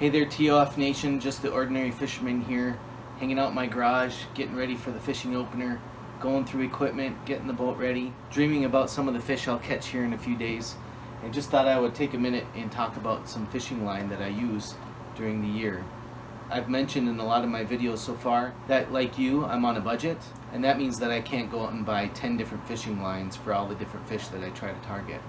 Hey there TOF Nation, just the ordinary fisherman here, hanging out in my garage, getting ready for the fishing opener, going through equipment, getting the boat ready, dreaming about some of the fish I'll catch here in a few days. And just thought I would take a minute and talk about some fishing line that I use during the year. I've mentioned in a lot of my videos so far that, like you, I'm on a budget, and that means that I can't go out and buy 10 different fishing lines for all the different fish that I try to target.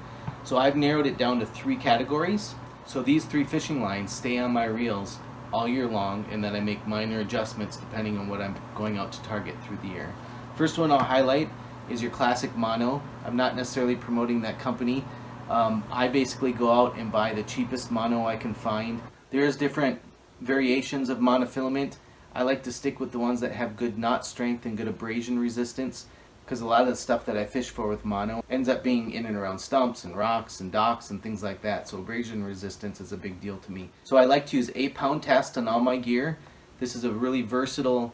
So I've narrowed it down to 3 categories. So these 3 fishing lines stay on my reels all year long, and then I make minor adjustments depending on what I'm going out to target through the year. First one I'll highlight is your classic mono. I'm not necessarily promoting that company. I basically go out and buy the cheapest mono I can find. There's different variations of monofilament. I like to stick with the ones that have good knot strength and good abrasion resistance, because a lot of the stuff that I fish for with mono ends up being in and around stumps and rocks and docks and things like that, so abrasion resistance is a big deal to me. So I like to use 8-pound test on all my gear. This is a really versatile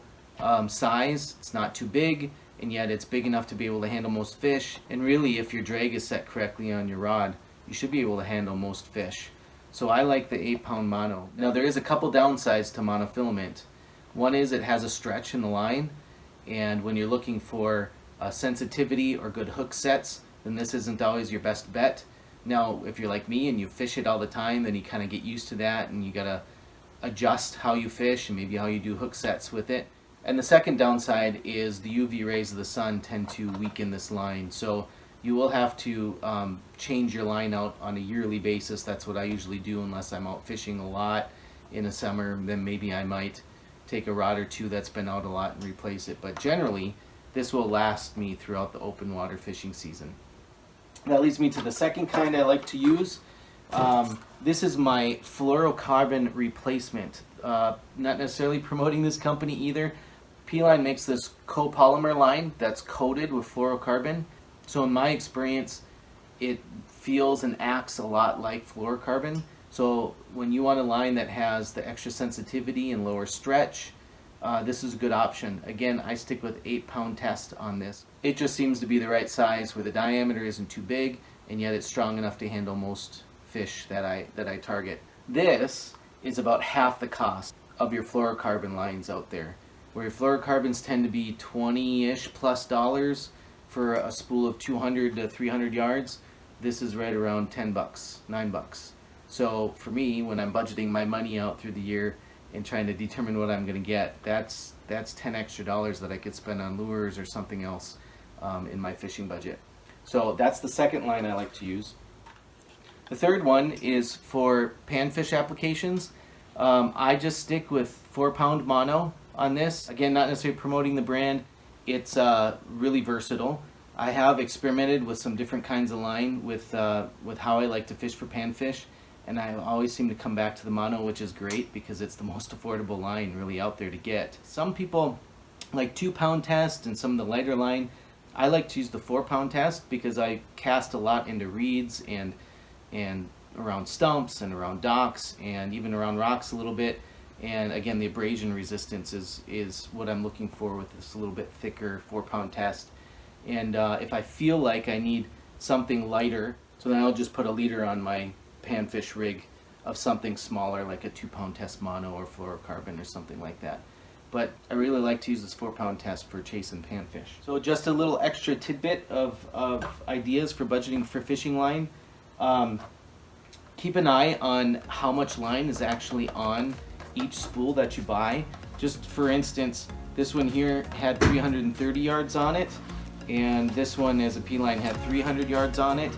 size. It's not too big, and yet it's big enough to be able to handle most fish, and really if your drag is set correctly on your rod, you should be able to handle most fish. So I like the 8-pound mono. Now there is a couple downsides to monofilament. One is it has a stretch in the line, and when you're looking for sensitivity or good hook sets, then this isn't always your best bet. Now if you're like me and you fish it all the time, then you kind of get used to that, and you gotta adjust how you fish and maybe how you do hook sets with it. And the second downside is the UV rays of the sun tend to weaken this line, so you will have to change your line out on a yearly basis. That's what I usually do, unless I'm out fishing a lot in the summer. Then maybe I might take a rod or two that's been out a lot and replace it, but generally this will last me throughout the open water fishing season. That leads me to the second kind I like to use. This is my Fluorocarbon replacement. Not necessarily promoting this company either. P-Line makes this copolymer line that's coated with fluorocarbon. So in my experience, it feels and acts a lot like fluorocarbon. So when you want a line that has the extra sensitivity and lower stretch, this is a good option. Again, I stick with 8-pound test on this. It just seems to be the right size where the diameter isn't too big, and yet it's strong enough to handle most fish that I target. This is about half the cost of your fluorocarbon lines out there, where your fluorocarbons tend to be $20-ish plus for a spool of 200 to 300 yards. This is right around 10 bucks, 9 bucks. So for me, when I'm budgeting my money out through the year and trying to determine what I'm going to get, that's 10 extra dollars that I could spend on lures or something else in my fishing budget. So that's the second line I like to use. The third one is for panfish applications. I just stick with 4-pound mono on this. Again, not necessarily promoting the brand. It's really versatile. I have experimented with some different kinds of line with how I like to fish for panfish, and I always seem to come back to the mono, which is great because it's the most affordable line really out there to get. Some people like 2-pound test and some of the lighter line. I like to use the 4-pound test because I cast a lot into reeds and around stumps and around docks and even around rocks a little bit. And again, the abrasion resistance is what I'm looking for with this a little bit thicker 4-pound test. And if I feel like I need something lighter, so then I'll just put a leader on my panfish rig of something smaller, like a 2-pound test mono or fluorocarbon or something like that. But I really like to use this 4-pound test for chasing panfish. So just a little extra tidbit of ideas for budgeting for fishing line. Keep an eye on how much line is actually on each spool that you buy. Just for instance, this one here had 330 yards on it, and this one as a P-line had 300 yards on it.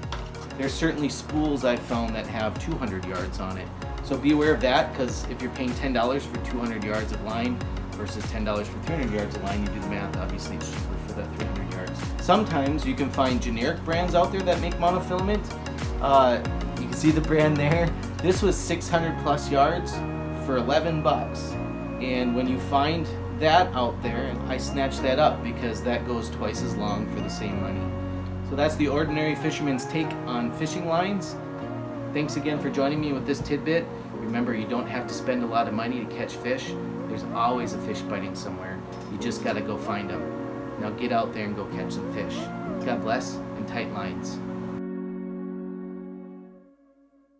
There's certainly spools I've found that have 200 yards on it. So be aware of that, because if you're paying $10 for 200 yards of line versus $10 for 300 yards of line, you do the math, obviously it's cheaper for that 300 yards. Sometimes you can find generic brands out there that make monofilament. You can see the brand there. This was 600 plus yards for 11 bucks, and when you find that out there, I snatch that up because that goes twice as long for the same money. So that's the ordinary fisherman's take on fishing lines. Thanks again for joining me with this tidbit. Remember, you don't have to spend a lot of money to catch fish. There's always a fish biting somewhere. You just gotta go find them. Now get out there and go catch some fish. God bless, and tight lines.